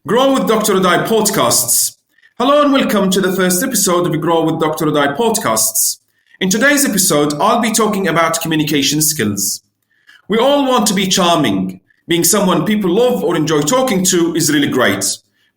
Grow with Dr. Audai podcasts. Hello and welcome to the first episode of Grow with Dr. Audai podcasts. In today's episode, I'll be talking about communication skills. We all want to be charming. Being someone people love or enjoy talking to is really great,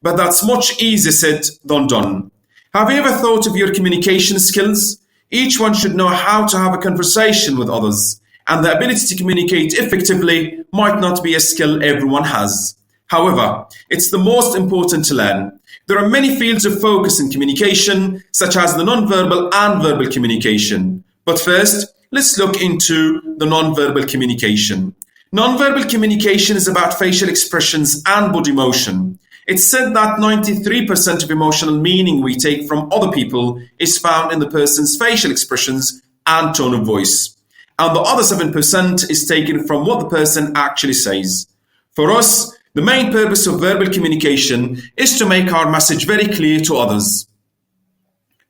but that's much easier said than done. Have you ever thought of your communication skills? Each one should know how to have a conversation with others, and the ability to communicate effectively might not be a skill everyone has. However, it's the most important to learn. There are many fields of focus in communication, such as the non-verbal and verbal communication. But first, let's look into the non-verbal communication. Non-verbal communication is about facial expressions and body motion. It's said that 93% of emotional meaning we take from other people is found in the person's facial expressions and tone of voice. And the other 7% is taken from what the person actually says. For us, the main purpose of verbal communication is to make our message very clear to others.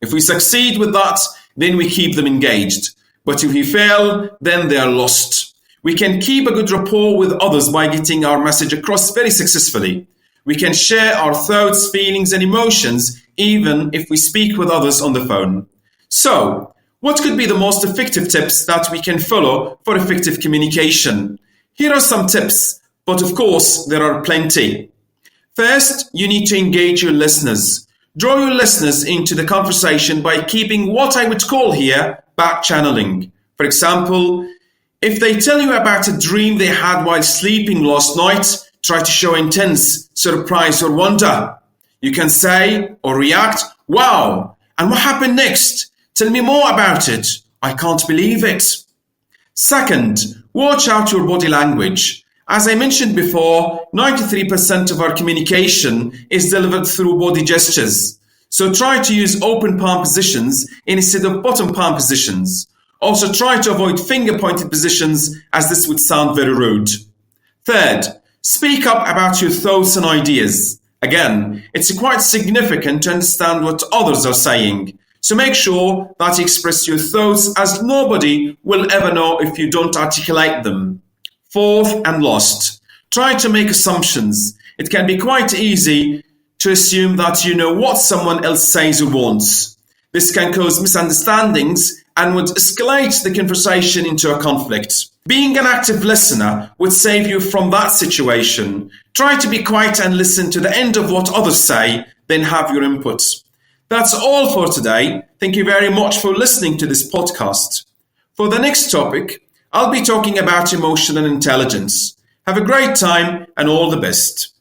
If we succeed with that, then we keep them engaged. But if we fail, then they are lost. We can keep a good rapport with others by getting our message across very successfully. We can share our thoughts, feelings, and emotions even if we speak with others on the phone. So, what could be the most effective tips that we can follow for effective communication? Here are some tips. But of course, there are plenty. First, you need to engage your listeners. Draw your listeners into the conversation by keeping what I would call here back channeling. For example, if they tell you about a dream they had while sleeping last night, try to show intense surprise or wonder. You can say or react, "Wow, and what happened next? Tell me more about it. I can't believe it." Second, watch out your body language. As I mentioned before, 93% of our communication is delivered through body gestures. So try to use open palm positions instead of bottom palm positions. Also try to avoid finger-pointed positions, as this would sound very rude. Third, speak up about your thoughts and ideas. Again, it's quite significant to understand what others are saying. So make sure that you express your thoughts, as nobody will ever know if you don't articulate them. Fourth and last, try to make assumptions. It can be quite easy to assume that you know what someone else says or wants. This can cause misunderstandings and would escalate the conversation into a conflict. Being an active listener would save you from that situation. Try to be quiet and listen to the end of what others say, then have your input. That's all for today. Thank you very much for listening to this podcast. For the next topic, I'll be talking about emotional intelligence. Have a great time and all the best.